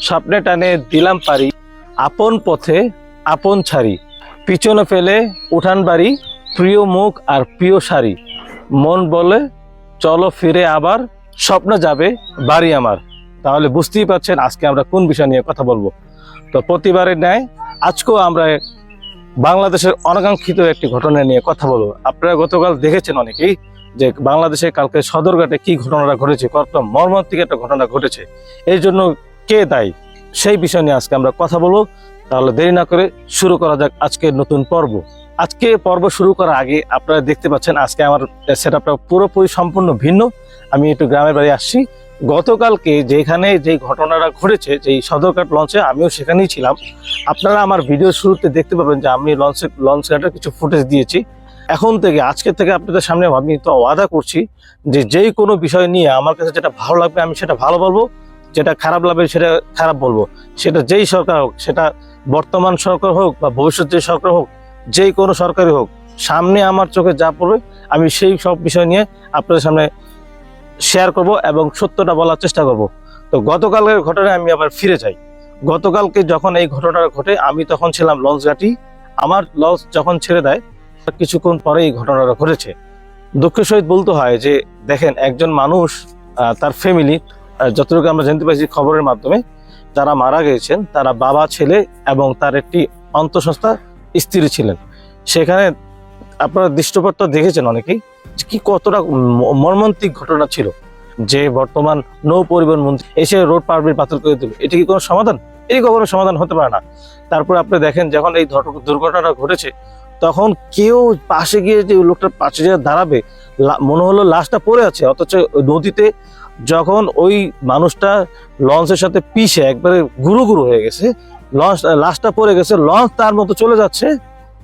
স্বপ্নে টানে দিলাম পারি, আপন পথে আপন ছাড়ি, পিছনে ফেলে উঠান বাড়ি, প্রিয় মুখ আর প্রিয় শাড়ি, মন বলে চলো ফিরে আবার, স্বপ্ন যাবে বাড়ি আমার। তাহলে বুঝতেই পারছেন আজকে আমরা কোন বিষয় নিয়ে কথা বলবো। তো প্রতিবারের ন্যায় আজকেও আমরা বাংলাদেশের অনাকাঙ্ক্ষিত একটি ঘটনা নিয়ে কথা বলবো। আপনারা গতকাল দেখেছেন অনেকেই যে বাংলাদেশে কালকে সদরঘাটে কি ঘটনাটা ঘটেছে, কত মর্মান্তিক একটা ঘটনা ঘটেছে। এই জন্য কে দায়ী সেই বিষয় নিয়ে আজকে আমরা কথা বলবো। তাহলে দেরি না করে শুরু করা যাক আজকের নতুন পর্ব। আজকে পর্ব শুরু করার আগে আপনারা দেখতে পাচ্ছেন আজকে আমার সেটআপটা পুরোপুরি সম্পূর্ণ ভিন্ন। আমি একটু গ্রামের বাড়ি আসছি। গতকালকে যেখানে যে ঘটনাটা ঘটেছে, যেই সদরঘাট লঞ্চে, আমিও সেখানেই ছিলাম। আপনারা আমার ভিডিও শুরুতে দেখতে পাবেন যে আমি লঞ্চ ঘাটের কিছু ফুটেজ দিয়েছি। এখন থেকে আজকে থেকে আপনাদের সামনে আমি তো ওয়াদা করছি যে যেই কোনো বিষয় নিয়ে আমার কাছে যেটা ভালো লাগবে আমি সেটা ভালো বলবো, যেটা খারাপ লাগবে সেটা খারাপ বলবো। সেটা যেই সরকার হোক, সেটা বর্তমান সরকার হোক বা ভবিষ্যৎ যে সরকার হোক, যেই কোনো সরকারই হোক, সামনে আমার চোখে যা পড়বে আমি সেই সব বিষয় নিয়ে আপনাদের সামনে শেয়ার করব এবং সত্যটা বলার চেষ্টা করব। তো গতকালের ঘটনায় আমি আবার ফিরে যাই। গতকালকে যখন এই ঘটনাটা ঘটে আমি তখন ছিলাম লঞ্চ ঘাটি। আমার লঞ্চ যখন ছেড়ে দেয় কিছুক্ষণ পরে এই ঘটনাটা ঘটেছে। দুঃখের সহিত বলতে হয় যে দেখেন, একজন মানুষ তার ফ্যামিলি, যতটুকু আমরা জানতে পারছি খবরের মাধ্যমে, যারা মারা গেছেন তারা বাবা, ছেলে এবং তার একটি অন্তঃসত্ত্বা স্ত্রী ছিলেন। সেখানে আপনারা দৃশ্যপট দেখেছেন অনেকেই কি কতটা মর্মান্তিক ঘটনা ছিল, যে বর্তমান নৌ পরিবহন মন্ত্রী এসে রোড পারমিট বাতিল করে দিল। এটি কি কোনো সমাধান? এটি কখনো সমাধান হতে পারে না। তারপরে আপনি দেখেন যখন এই দুর্ঘটনাটা ঘটেছে তখন কেউ পাশে গিয়ে যে লোকটার পাশে যে দাঁড়াবে, মনে হলো লাশটা পড়ে আছে, অথচ নদীতে যখন ওই মানুষটা লঞ্চের সাথে পিষে একবারে গুরু গুরু হয়ে গেছে, লাশটা পড়ে গেছে, লঞ্চ তার মতো চলে যাচ্ছে,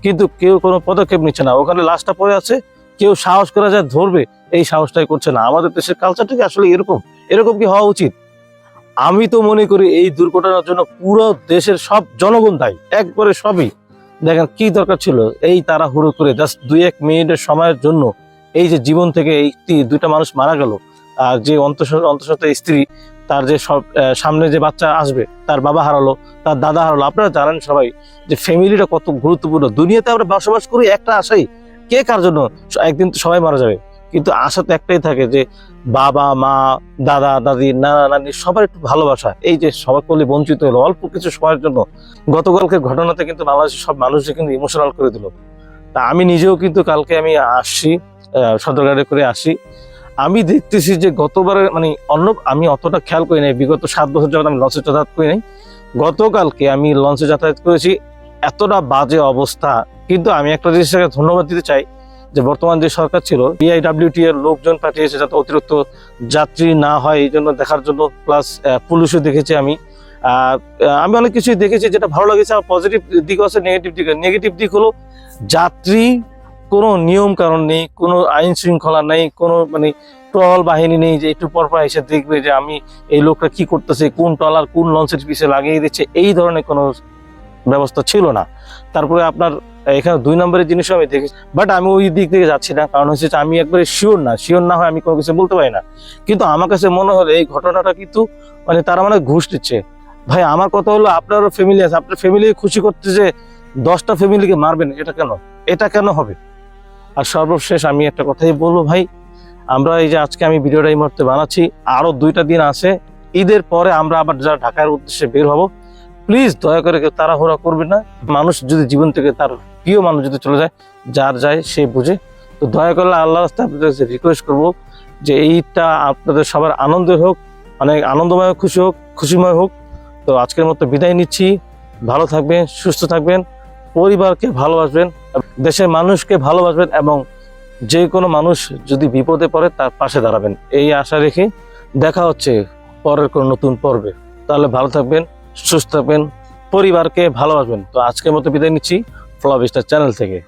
কিন্তু কেউ কোনো পদক্ষেপ নিচ্ছে না। ওখানে লাশটা পড়ে আছে, কেউ সাহস করে যায় ধরবে, এই সাহসটাই করছে না। আমাদের দেশের কালচারটা কি আসলে এরকম কি হওয়া উচিত? আমি তো মনে করি এই দুর্ঘটনার জন্য পুরো দেশের সব জনগণ দায়ী, একবারে সবই। দেখেন কি দরকার ছিল এই তাড়াহুড়ো করে জাস্ট 2-1 মিনিটের সময়ের জন্য এই যে জীবন থেকে এই দুইটা মানুষ মারা গেল। আর যে অন্তঃসত্ত্বা স্ত্রী, তার যে সব সামনে যে বাচ্চা আসবে, তার বাবা হারালো, তার দাদা হারালো। আপনারা জানেন সবাই যে ফ্যামিলিটা কত গুরুত্বপূর্ণ। দুনিয়াতে আমরা বসবাস করি একটা আশাই, কে কার জন্য, একদিন তো সবাই মারা যাবে, কিন্তু আশা তো একটাই থাকে যে বাবা, মা, দাদা, দাদি, নানা, নানি সবার একটু ভালোবাসা। এই যে সকলে বঞ্চিত হলো অল্প কিছু সময়ের জন্য। গতকালকে ঘটনাতে কিন্তু বাংলাদেশের সব মানুষকে কিন্তু ইমোশনাল করে দিল। তা আমি নিজেও কিন্তু কালকে আমি আসছি, সদরঘাটে করে আসি। আমি দেখতেছি যে গতবারে আমি অতটা খেয়াল করি নাই, বিগত 7 বছর যাবত আমি লঞ্চে যাতায়াত করি নাই। গতকালকে আমি লঞ্চে যাতায়াত করেছি, এতটা বাজে অবস্থা। কিন্তু আমি একটা জিনিসটাকে ধন্যবাদ দিতে চাই যে বর্তমান যে সরকার ছিল, BIWT এর লোকজন পাঠিয়েছে যাতে অতিরিক্ত যাত্রী না হয় এই জন্য দেখার জন্য, প্লাস পুলিশও দেখেছি আমি অনেক কিছুই দেখেছি যেটা ভালো লাগেছে। আমার পজিটিভ দিক আছে, নেগেটিভ দিক হলো যাত্রী কোনো নিয়ম কারণ নেই, কোনো আইন শৃঙ্খলা নেই, কোনো টহল বাহিনী নেই যে একটু পর এসে দেখবে যে আমি এই লোকটা কি করতেছে, কোন ট্রলার কোন লঞ্চের পিছিয়ে লাগিয়ে দিচ্ছে, এই ধরনের কোনো ব্যবস্থা ছিল না। তারপরে আপনার এখানে 2 নম্বরের জিনিসও আমি দেখেছি, বাট আমি ওই দিক থেকে যাচ্ছি না, কারণ হচ্ছে আমি একবারে শিওর না হয় আমি কোনো কিছু বলতে পারি না। কিন্তু আমার কাছে মনে হলো এই ঘটনাটা কিন্তু তারা ঘুষ দিচ্ছে। ভাই আমার কথা হলো, আপনারও ফ্যামিলি আছে, আপনার ফ্যামিলি খুশি করতে যে 10টা ফ্যামিলিকে মারবেন, এটা কেন হবে? আর সর্বশেষ আমি একটা কথাই বলবো ভাই, আমরা এই যে আজকে আমি ভিডিওটা এই মুহূর্তে বানাচ্ছি, আরো 2টা দিন আছে, ঈদের পরে আমরা আবার যারা ঢাকার উদ্দেশ্যে বের হব, প্লিজ দয়া করে কেউ তাড়াহুড়া করবেন না। মানুষ যদি জীবন থেকে তার প্রিয় মানুষ যদি চলে যায়, যার যায় সে বুঝে। তো দয়া করলে আল্লাহর রাস্তায় আপনাদের কাছে রিকোয়েস্ট করবো যে এইটা আপনাদের সবার আনন্দের হোক, অনেক আনন্দময় খুশি হোক, খুশিময় হোক। তো আজকের মতো বিদায় নিচ্ছি। ভালো থাকবেন, সুস্থ থাকবেন, পরিবারকে ভালোবাসবেন, দেশের মানুষকে ভালোবাসবেন এবং যে কোনো মানুষ যদি বিপদে পড়ে তার পাশে দাঁড়াবেন, এই আশা রেখে দেখা হচ্ছে পরের কোনো নতুন পর্বে। তাহলে ভালো থাকবেন, সুস্থ থাকবেন, পরিবারকে ভালোবাসবেন। তো আজকের মতো বিদায় নিচ্ছি ফ্লাভিস্টার চ্যানেল থেকে।